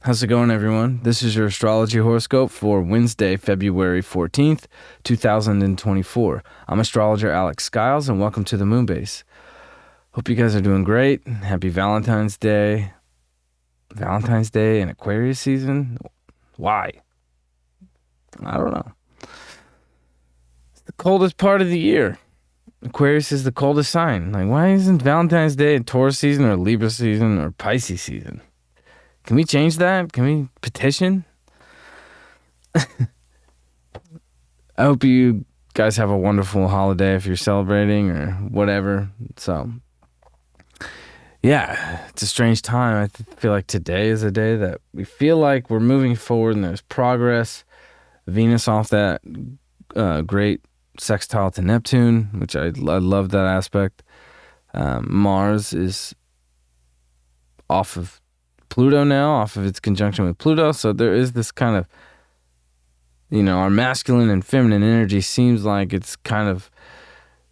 How's it going, everyone? This is your Astrology Horoscope for Wednesday, February 14th, 2024. I'm astrologer Alex Skyles, and welcome to the Moonbase. Hope you guys are doing great. Happy Valentine's Day. Valentine's Day and Aquarius season? Why? I don't know. It's the coldest part of the year. Aquarius is the coldest sign. Like, why isn't Valentine's Day Taurus season or Libra season or Pisces season? Can we change that? Can we petition? I hope you guys have a wonderful holiday if you're celebrating or whatever. So, yeah, it's a strange time. I feel like today is a day that we feel like we're moving forward and there's progress. Venus off that great sextile to Neptune, which I love that aspect. Mars is off of Pluto now, off of its conjunction with Pluto. So there is this kind of, our masculine and feminine energy seems like it's kind of,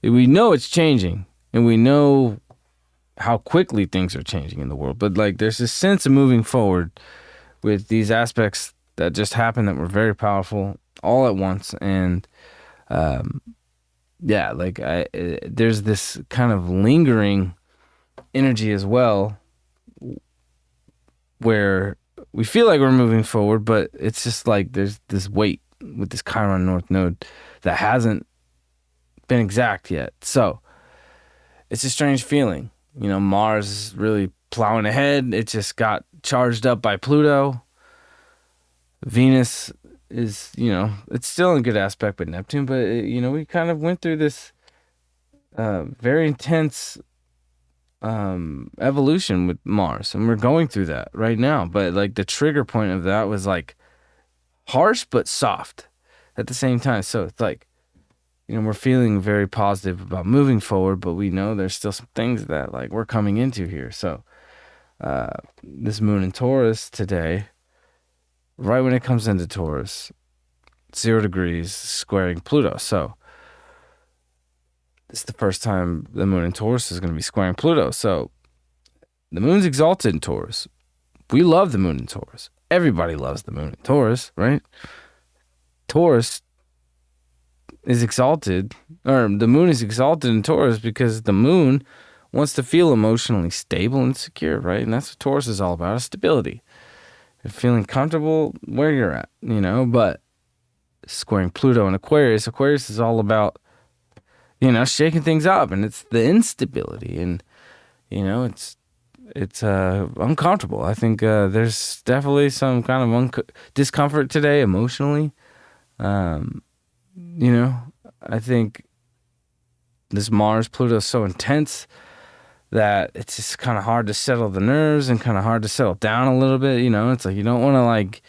we know it's changing and we know how quickly things are changing in the world. But like there's this sense of moving forward with these aspects that just happened that were very powerful all at once. And there's this kind of lingering energy as well, where we feel like we're moving forward, but it's just like there's this weight with this Chiron North Node that hasn't been exact yet. So it's a strange feeling. Mars is really plowing ahead. It just got charged up by Pluto. Venus is, it's still in good aspect with Neptune, but, we kind of went through this very intense evolution with Mars, and we're going through that right now. But like the trigger point of that was like harsh but soft at the same time. So it's like, we're feeling very positive about moving forward, but we know there's still some things that like we're coming into here. So this moon in Taurus today, right when it comes into Taurus, 0 degrees squaring Pluto. So it's the first time the moon in Taurus is going to be squaring Pluto. So the moon's exalted in Taurus. We love the moon in Taurus. Everybody loves the moon in Taurus, right? Taurus is exalted, or the moon is exalted in Taurus because the moon wants to feel emotionally stable and secure, right? And that's what Taurus is all about, is stability. You're feeling comfortable where you're at, but squaring Pluto and Aquarius is all about shaking things up, and it's the instability, and it's uncomfortable. I think there's definitely some kind of discomfort today emotionally. I think this Mars Pluto is so intense that it's just kind of hard to settle the nerves and kind of hard to settle down a little bit. It's like you don't want to like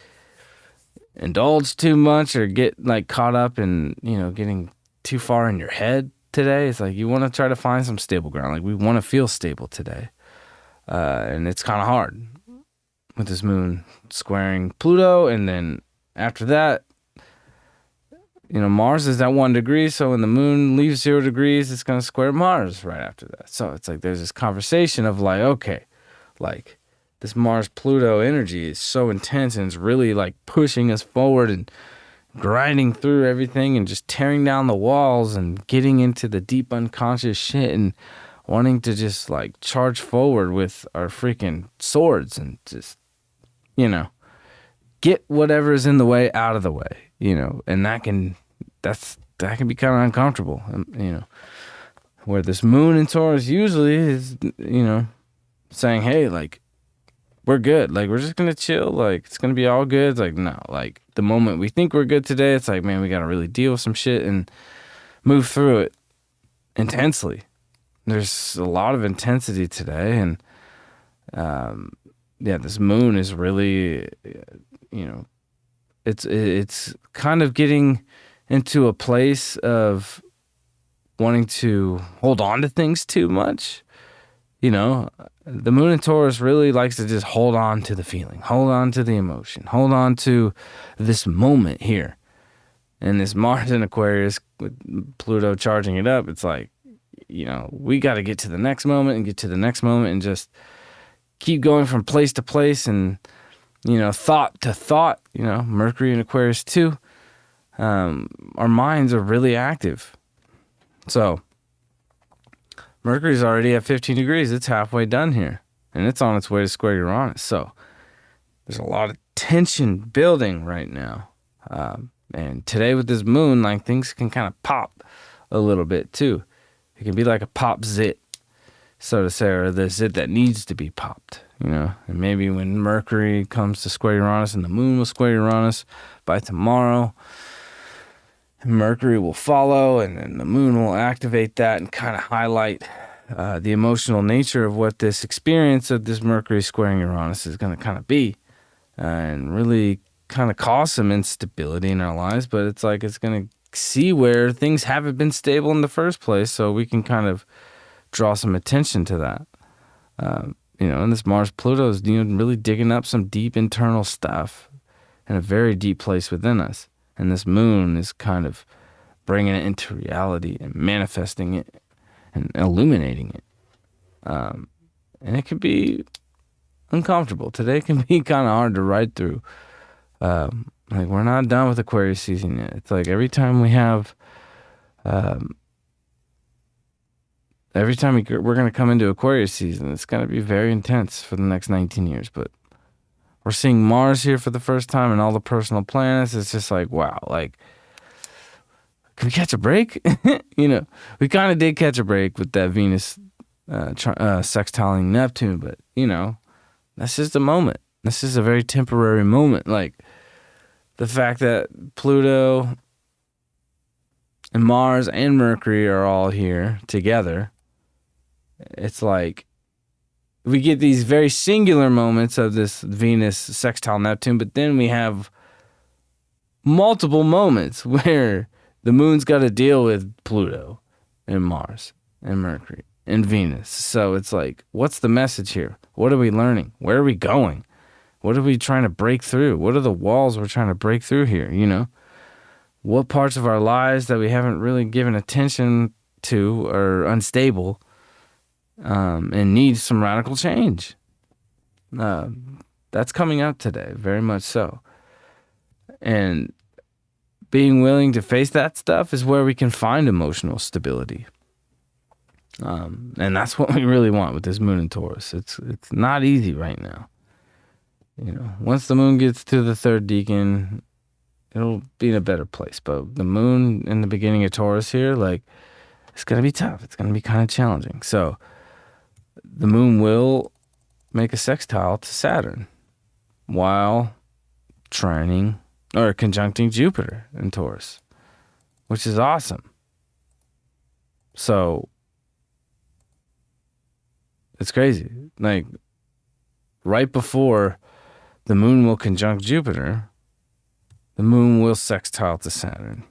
indulge too much or get like caught up in getting too far in your head today. It's like you want to try to find some stable ground. Like we want to feel stable today, and it's kind of hard with this moon squaring Pluto, and then after that, Mars is at 1 degree. So when the moon leaves 0 degrees, it's gonna square Mars right after that. So it's like there's this conversation of like, okay, like this Mars Pluto energy is so intense and it's really like pushing us forward and grinding through everything and just tearing down the walls and getting into the deep unconscious shit and wanting to just like charge forward with our freaking swords and just, get whatever's in the way out of the way, and that can be kind of uncomfortable, where this moon in Taurus usually is, saying, hey, like, we're good. Like, we're just going to chill. Like, it's going to be all good. It's like, no, like, the moment we think we're good today, it's like, man, we got to really deal with some shit and move through it intensely. There's a lot of intensity today. And, this moon is really, it's kind of getting into a place of wanting to hold on to things too much. The moon in Taurus really likes to just hold on to the feeling, hold on to the emotion, hold on to this moment here. And this Mars in Aquarius with Pluto charging it up, it's like, we got to get to the next moment and get to the next moment and just keep going from place to place and thought to thought, Mercury in Aquarius too. Our minds are really active. So Mercury's already at 15 degrees. It's halfway done here. And it's on its way to square Uranus. So there's a lot of tension building right now. And today with this moon, like things can kind of pop a little bit too. It can be like a pop zit, so to say, or the zit that needs to be popped, And maybe when Mercury comes to square Uranus and the moon will square Uranus by tomorrow, Mercury will follow, and then the moon will activate that and kind of highlight the emotional nature of what this experience of this Mercury squaring Uranus is going to kind of be, and really kind of cause some instability in our lives. But it's like it's going to see where things haven't been stable in the first place, so we can kind of draw some attention to that. And this Mars-Pluto is really digging up some deep internal stuff in a very deep place within us. And this moon is kind of bringing it into reality and manifesting it and illuminating it. And it can be uncomfortable. Today can be kind of hard to ride through. We're not done with Aquarius season yet. It's like every time we have, we're going to come into Aquarius season, it's going to be very intense for the next 19 years. But we're seeing Mars here for the first time and all the personal planets. It's just like, wow, like, can we catch a break? We kind of did catch a break with that Venus sextiling Neptune, but, that's just a moment. This is a very temporary moment. Like, the fact that Pluto and Mars and Mercury are all here together, it's like we get these very singular moments of this Venus sextile Neptune, but then we have multiple moments where the moon's got to deal with Pluto and Mars and Mercury and Venus. So it's like, what's the message here? What are we learning? Where are we going? What are we trying to break through? What are the walls we're trying to break through here, What parts of our lives that we haven't really given attention to are unstable and need some radical change? That's coming up today, very much so. And being willing to face that stuff is where we can find emotional stability. And that's what we really want with this moon in Taurus. It's not easy right now. Once the moon gets to the third decan, it'll be in a better place. But the moon in the beginning of Taurus here, like, it's going to be tough. It's going to be kind of challenging. So the moon will make a sextile to Saturn while trining or conjuncting Jupiter in Taurus, which is awesome. So it's crazy. Like, right before the moon will conjunct Jupiter, the moon will sextile to Saturn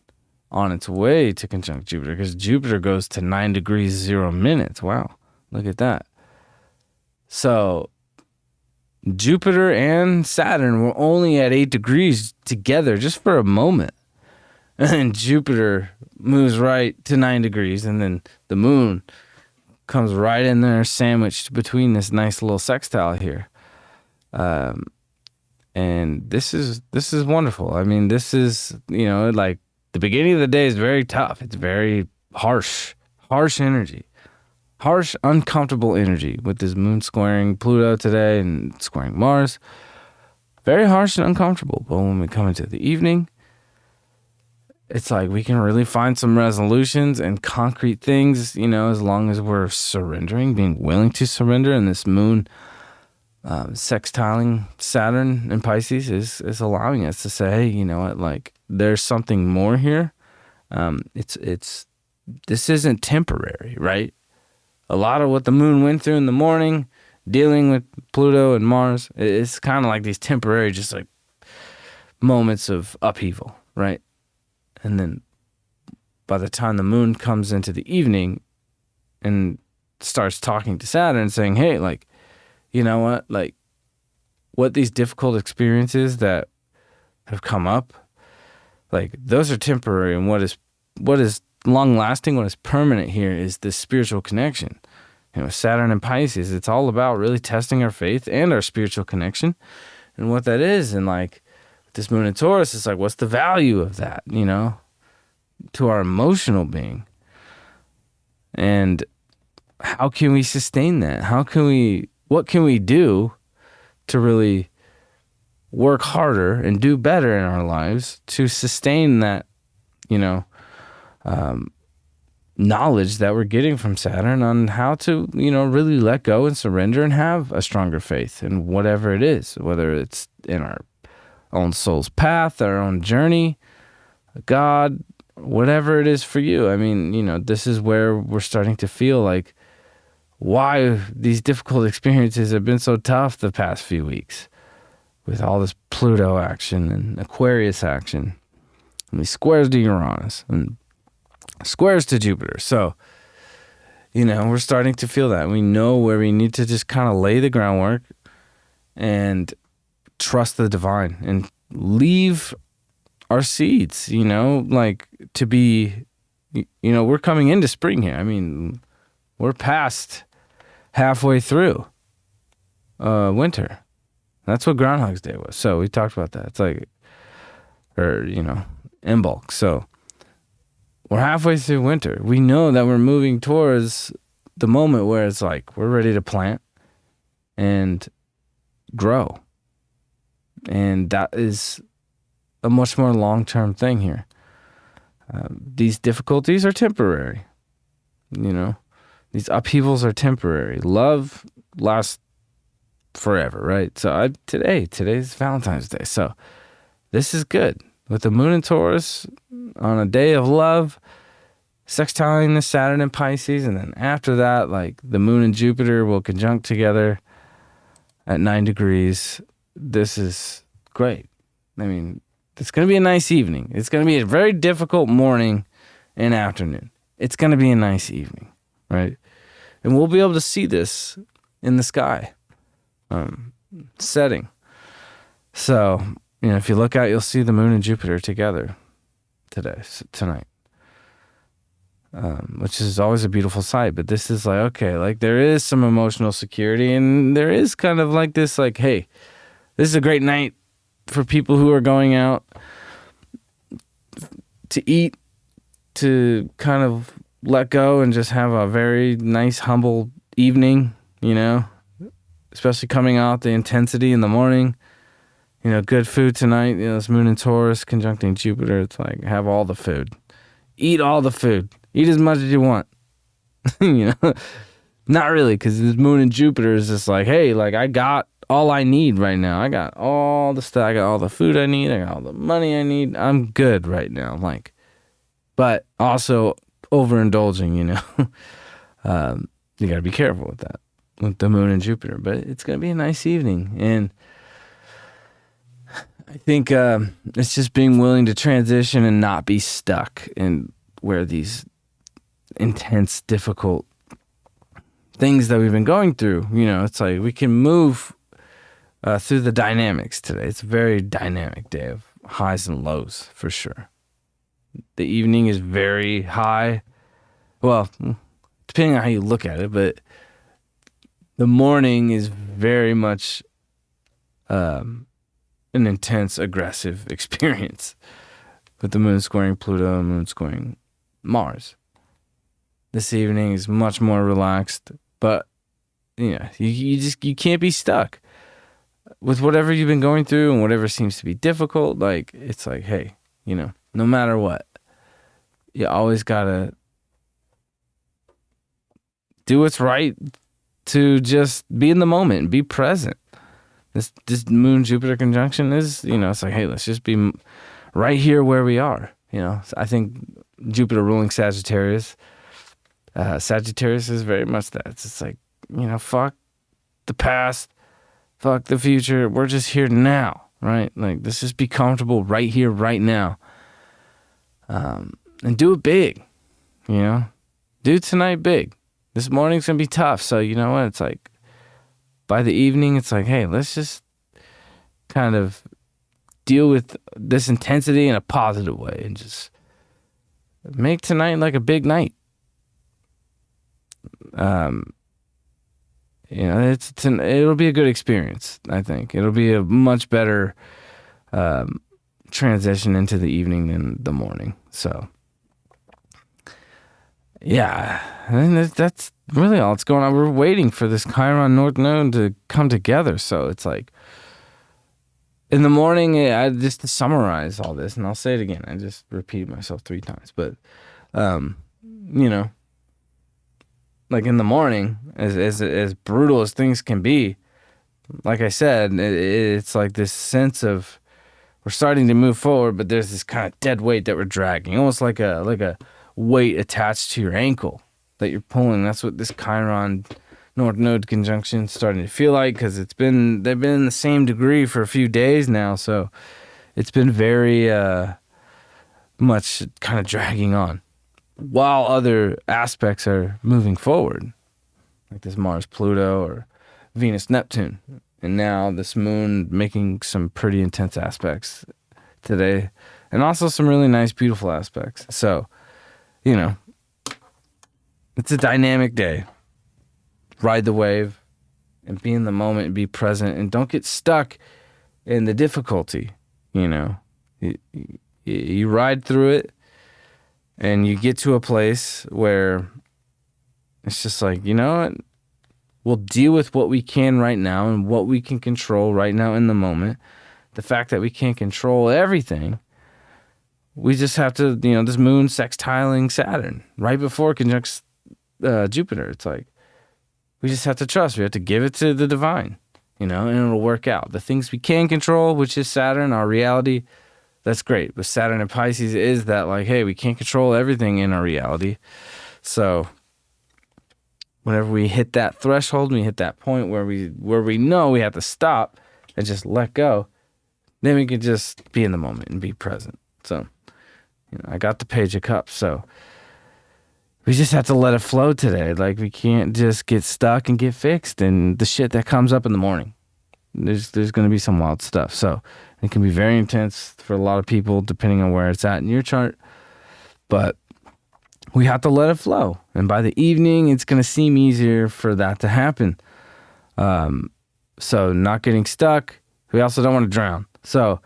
on its way to conjunct Jupiter, because Jupiter goes to 9 degrees 0 minutes. Wow, look at that. So Jupiter and Saturn were only at 8 degrees together just for a moment. And then Jupiter moves right to 9 degrees, and then the moon comes right in there sandwiched between this nice little sextile here. And this is wonderful. I mean, this is, like, the beginning of the day is very tough. It's very harsh energy, harsh, uncomfortable energy with this moon squaring Pluto today and squaring Mars. Very harsh and uncomfortable. But when we come into the evening, it's like we can really find some resolutions and concrete things, as long as we're surrendering, being willing to surrender. And this moon sextiling Saturn in Pisces is allowing us to say, hey, you know what, like, there's something more here. This isn't temporary, right? A lot of what the moon went through in the morning, dealing with Pluto and Mars, it's kind of like these temporary, just like moments of upheaval, right? And then by the time the moon comes into the evening and starts talking to Saturn, saying, hey, like, you know what, like, what these difficult experiences that have come up, like, those are temporary, and what is long lasting, what is permanent here is this spiritual connection. Saturn and Pisces, it's all about really testing our faith and our spiritual connection and what that is. And like this moon in Taurus, it's like, what's the value of that, to our emotional being? And how can we sustain that? What can we do to really work harder and do better in our lives to sustain that, knowledge that we're getting from Saturn on how to, really let go and surrender and have a stronger faith in whatever it is, whether it's in our own soul's path, our own journey, God, whatever it is for you. I mean, this is where we're starting to feel like why these difficult experiences have been so tough the past few weeks with all this Pluto action and Aquarius action and these squares to Uranus and squares to Jupiter. So, we're starting to feel that. We know where we need to just kind of lay the groundwork and trust the divine and leave our seeds, like to be, we're coming into spring here. I mean, we're past halfway through winter. That's what Groundhog's Day was. So we talked about that. It's like, in bulk. So we're halfway through winter. We know that we're moving towards the moment where it's like we're ready to plant and grow. And that is a much more long-term thing here. These difficulties are temporary. These upheavals are temporary. Love lasts forever, right? So today's Valentine's Day. So this is good. With the moon in Taurus on a day of love, sextiling the Saturn in Pisces, and then after that, like the moon and Jupiter will conjunct together at 9 degrees. This is great. I mean, it's going to be a nice evening. It's going to be a very difficult morning and afternoon. It's going to be a nice evening, right? And we'll be able to see this in the sky, setting. So, if you look out, you'll see the moon and Jupiter together tonight, which is always a beautiful sight. But this is like, okay, like there is some emotional security, and there is kind of like this, like, hey, this is a great night for people who are going out to eat, to kind of let go and just have a very nice, humble evening, especially coming out the intensity in the morning. Good food tonight. This moon in Taurus conjuncting Jupiter. It's like, have all the food. Eat all the food. Eat as much as you want. Not really, because this moon in Jupiter is just like, hey, like I got all I need right now. I got all the stuff. I got all the food I need. I got all the money I need. I'm good right now. Like, but also overindulging, you got to be careful with that, with the moon and Jupiter. But it's going to be a nice evening. And I think it's just being willing to transition and not be stuck in where these intense, difficult things that we've been going through, it's like we can move through the dynamics today. It's a very dynamic day of highs and lows for sure. The evening is very high. Well, depending on how you look at it, but the morning is very much an intense, aggressive experience with the moon squaring Pluto and moon squaring Mars. This evening is much more relaxed, but you can't be stuck with whatever you've been going through and whatever seems to be difficult. Like, it's like, hey, no matter what, you always gotta do what's right to just be in the moment and be present. This moon Jupiter conjunction is, it's like, hey, let's just be right here where we are. I think Jupiter ruling Sagittarius. Sagittarius is very much that. It's just like, fuck the past, fuck the future. We're just here now, right? Like, let's just be comfortable right here, right now. And do it big, Do tonight big. This morning's going to be tough. So, you know what? It's like, by the evening, it's like, hey, let's just kind of deal with this intensity in a positive way and just make tonight like a big night. it'll be a good experience. I think it'll be a much better transition into the evening than the morning. So, yeah, and that's really all that's going on. We're waiting for this Chiron North Node to come together. So it's like in the morning, just to summarize all this, and I'll say it again. I just repeated myself 3 times, but you know, like in the morning, as brutal as things can be, like I said, it's like this sense of we're starting to move forward, but there's this kind of dead weight that we're dragging, almost like a weight attached to your ankle that you're pulling. That's what this Chiron North Node conjunction is starting to feel like, because they've been in the same degree for a few days now, so it's been very much kind of dragging on, while other aspects are moving forward, like this Mars-Pluto or Venus-Neptune. And now this moon making some pretty intense aspects today, and also some really nice, beautiful aspects. So, it's a dynamic day. Ride the wave and be in the moment and be present, and don't get stuck in the difficulty. You ride through it, and you get to a place where it's just like, you know what? We'll deal with what we can right now and what we can control right now in the moment. The fact that we can't control everything, we just have to, this moon sextiling Saturn right before it conjuncts Jupiter. It's like, we just have to trust. We have to give it to the divine, and it'll work out. The things we can control, which is Saturn, our reality, that's great. But Saturn and Pisces is that, like, hey, we can't control everything in our reality. So whenever we hit that threshold, we hit that point where we know we have to stop and just let go, then we can just be in the moment and be present. So, I got the Page of Cups, so we just have to let it flow today. Like, we can't just get stuck and get fixed and the shit that comes up in the morning. There's going to be some wild stuff. So it can be very intense for a lot of people, depending on where it's at in your chart. But we have to let it flow. And by the evening, it's going to seem easier for that to happen. So not getting stuck. We also don't want to drown. So,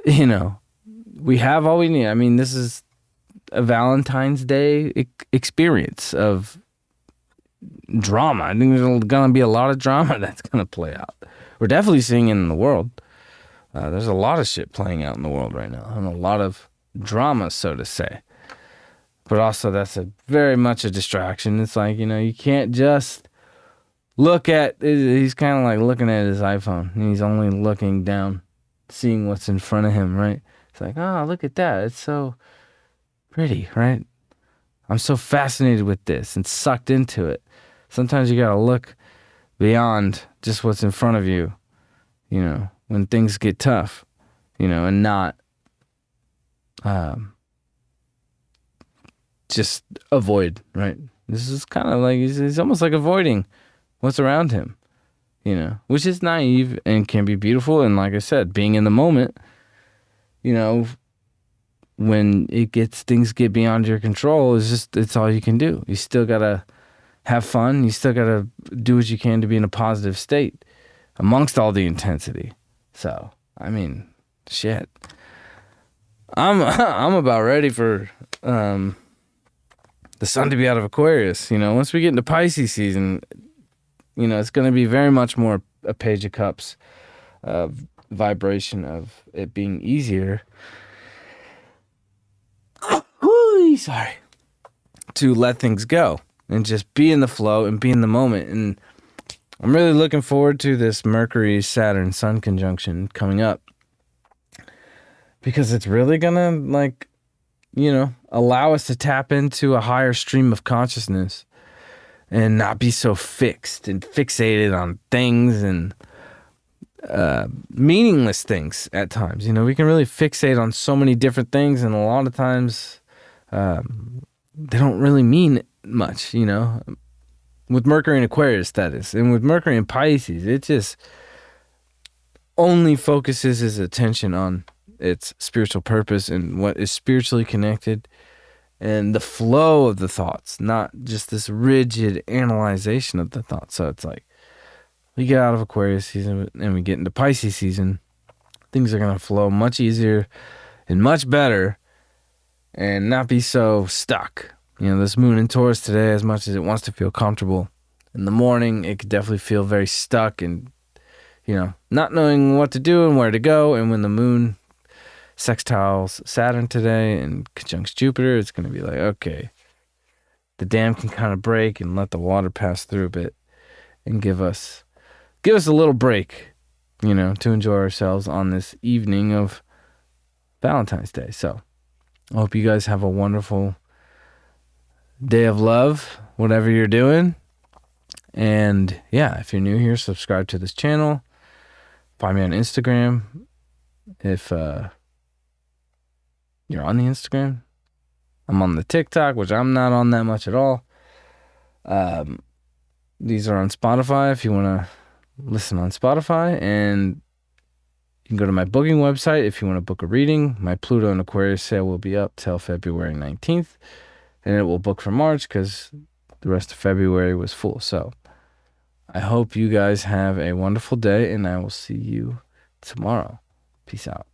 we have all we need. I mean, this is a Valentine's Day experience of drama. I think there's going to be a lot of drama that's going to play out. We're definitely seeing it in the world. There's a lot of shit playing out in the world right now, and a lot of drama, so to say. But also, that's very much a distraction. It's like, you can't just look at, he's kind of like looking at his iPhone, and he's only looking down, seeing what's in front of him, right? It's like, oh, look at that. It's so pretty, right? I'm so fascinated with this and sucked into it. Sometimes you got to look beyond just what's in front of you, when things get tough, and not just avoid, right? This is kind of like, he's almost like avoiding what's around him, which is naive and can be beautiful. And like I said, being in the moment, when things get beyond your control, it's all you can do. You still gotta have fun. You still gotta do what you can to be in a positive state amongst all the intensity. So, I mean, shit. I'm about ready for the sun to be out of Aquarius. Once we get into Pisces season, it's going to be very much more a Page of Cups vibration of it being easier. Sorry. To let things go and just be in the flow and be in the moment. And I'm really looking forward to this Mercury, Saturn, Sun conjunction coming up, because it's really going to, allow us to tap into a higher stream of consciousness and not be so fixed and fixated on things and meaningless things at times. We can really fixate on so many different things, and a lot of times they don't really mean much, with Mercury and Aquarius, that is. And with Mercury and Pisces, it just only focuses his attention on its spiritual purpose and what is spiritually connected and the flow of the thoughts, not just this rigid analyzation of the thoughts. So it's like, we get out of Aquarius season and we get into Pisces season, things are going to flow much easier and much better and not be so stuck. This moon in Taurus today, as much as it wants to feel comfortable, in the morning, it could definitely feel very stuck and, not knowing what to do and where to go. And when the moon sextiles Saturn today and conjuncts Jupiter, it's going to be like, okay, the dam can kind of break and let the water pass through a bit and give us a little break, to enjoy ourselves on this evening of Valentine's Day. So I hope you guys have a wonderful day of love, whatever you're doing. And yeah, if you're new here, subscribe to this channel. Find me on Instagram. If you're on the Instagram, I'm on the TikTok, which I'm not on that much at all. These are on Spotify if you want to listen on Spotify. And you can go to my booking website if you want to book a reading. My Pluto and Aquarius sale will be up till February 19th. And it will book for March because the rest of February was full. So I hope you guys have a wonderful day, and I will see you tomorrow. Peace out.